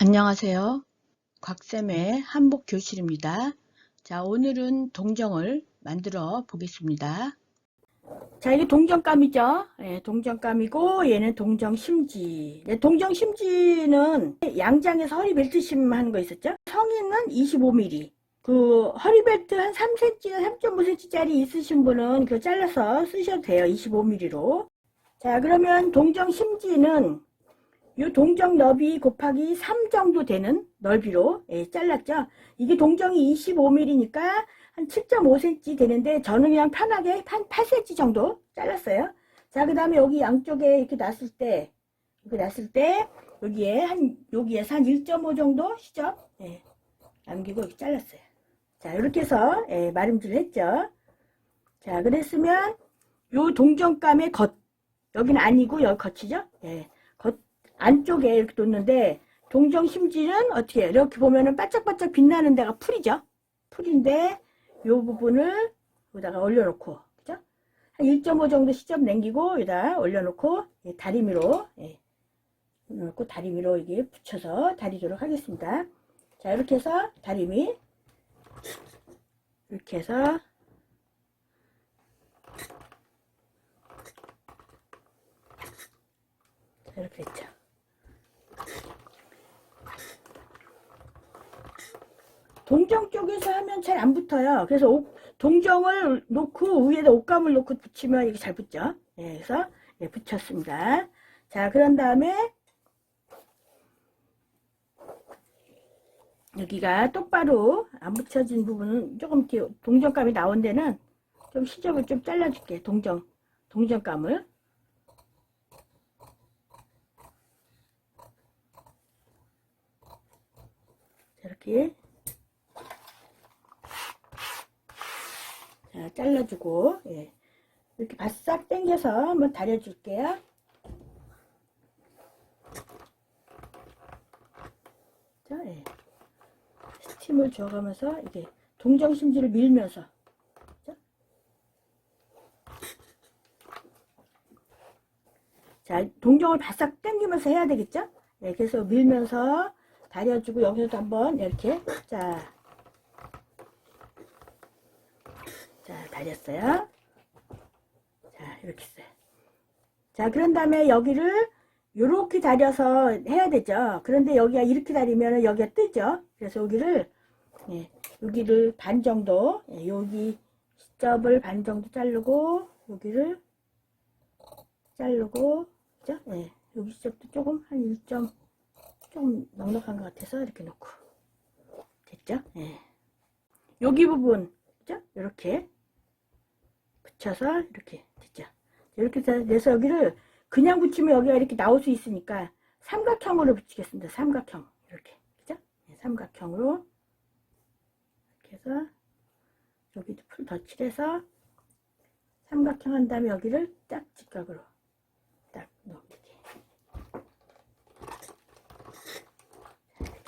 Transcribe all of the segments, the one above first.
안녕하세요. 곽쌤의 한복 교실입니다. 자, 오늘은 동정을 만들어 보겠습니다. 자, 이게 동정감이죠. 예, 동정감이고 얘는 동정심지. 네, 동정심지는 양장에서 허리벨트심 하는 거 있었죠? 성인은 25mm. 그 허리벨트 한 3cm나 3.5cm짜리 있으신 분은 그거 잘라서 쓰셔도 돼요. 25mm로. 자, 그러면 동정심지는 이 동정 너비 곱하기 3 정도 되는 넓이로 잘랐죠. 이게 동정이 25mm니까 한 7.5cm 되는데 저는 그냥 편하게 한 8cm 정도 잘랐어요. 자, 그 다음에 여기 양쪽에 이렇게 놨을 때 여기에서 한 1.5 정도 시접 남기고 이렇게 잘랐어요. 자, 이렇게 해서 마름질을 했죠. 자, 그랬으면 요 동정감의 겉, 여기는 아니고 여기 겉이죠. 겉 안쪽에 이렇게 뒀는데 동정심지는 어떻게 이렇게 보면은 반짝반짝 빛나는 데가 풀이죠. 풀인데 요 부분을 여기다가 올려놓고, 그죠? 한 1.5 정도 시접 남기고 여기다 올려놓고 다리미로 놓고 다리미로 이게 붙여서 다리도록 하겠습니다. 자, 이렇게 해서 다리미 이렇게 해서 이렇게 됐죠. 동정 쪽에서 하면 잘 안 붙어요. 그래서 동정을 놓고 위에다 옷감을 놓고 붙이면 이게 잘 붙죠. 그래서 붙였습니다. 자, 그런 다음에 여기가 똑바로 안 붙여진 부분은 조금 이렇게 동정감이 나온 데는 좀 시접을 좀 잘라줄게요. 동정감을. 이렇게 자, 잘라주고 이렇게 바싹 당겨서 한번 다려줄게요. 자, 스팀을 줘가면서 이게 동정심지를 밀면서 자, 동정을 바싹 당기면서 해야 되겠죠? 그래서 밀면서 다려주고 여기서도 한번 이렇게 자, 다렸어요. 자, 이렇게 써요. 자, 그런 다음에 여기를 이렇게 다려서 해야 되죠. 그런데 여기가 이렇게 다리면 여기가 뜨죠. 그래서 여기를 반 정도, 여기 시접을 반 정도 자르고 여기를 자르고, 그죠? 여기 시접도 조금 한 1점 조금 넉넉한 것 같아서 이렇게 놓고 됐죠? 여기 부분, 그죠? 이렇게 붙여서 이렇게 됐죠. 이렇게 돼서 여기를 그냥 붙이면 여기가 이렇게 나올 수 있으니까 삼각형으로 붙이겠습니다. 삼각형 이렇게, 그죠? 삼각형으로 이렇게 해서 여기도 풀 덧칠해서 삼각형 한 다음에 여기를 딱 직각으로 딱 놓게.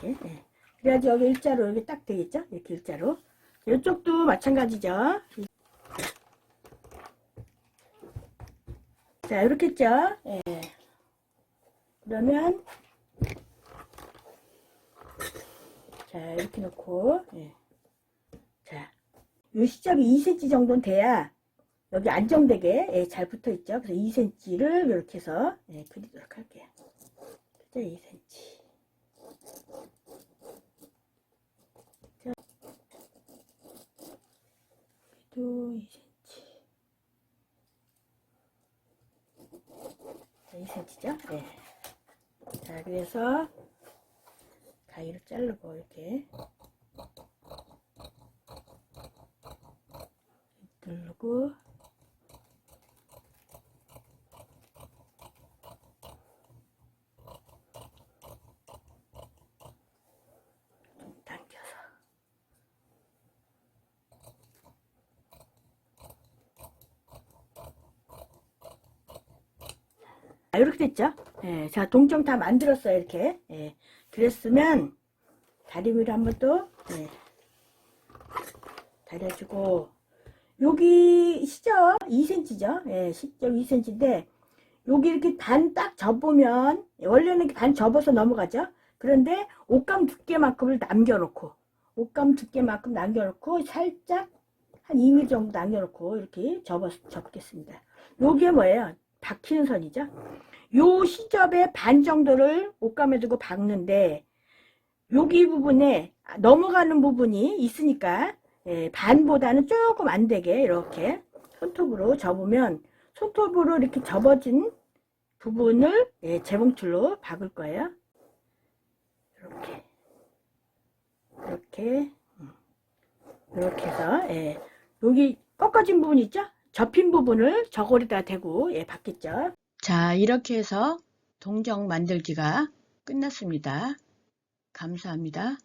이렇게 그래야지 여기 일자로 이렇게 딱 되겠죠? 이렇게 일자로. 이쪽도 마찬가지죠. 자, 이렇게 했죠? 그러면 자, 이렇게 놓고 자, 요 시접이 2cm 정도는 돼야 여기 안정되게 잘 붙어 있죠. 그래서 2cm를 이렇게 해서 그리도록 할게요. 그죠? 2cm. 또 2cm. 2cm죠? 자, 그래서 가위로 자르고 이렇게 누르고 좀 당겨서 이렇게 됐죠? 자, 동정 다 만들었어요. 이렇게 그랬으면 다리미를 한번 또 다려주고 여기 시접 2cm죠. 시접 2cm인데 여기 이렇게 반 딱 접으면 원래는 이렇게 반 접어서 넘어가죠. 그런데 옷감 두께만큼을 남겨놓고, 옷감 두께만큼 남겨놓고 살짝 한 2mm 정도 남겨놓고 이렇게 접겠습니다. 요게 뭐예요? 박히는 선이죠. 요 시접의 반 정도를 옷감에 두고 박는데, 여기 부분에 넘어가는 부분이 있으니까 반보다는 조금 안 되게 이렇게 손톱으로 접으면, 손톱으로 이렇게 접어진 부분을 재봉틀로 박을 거예요. 이렇게 해서 여기 꺾어진 부분 있죠? 접힌 부분을 저고리에다 대고 박겠죠. 자, 이렇게 해서 동정 만들기가 끝났습니다. 감사합니다.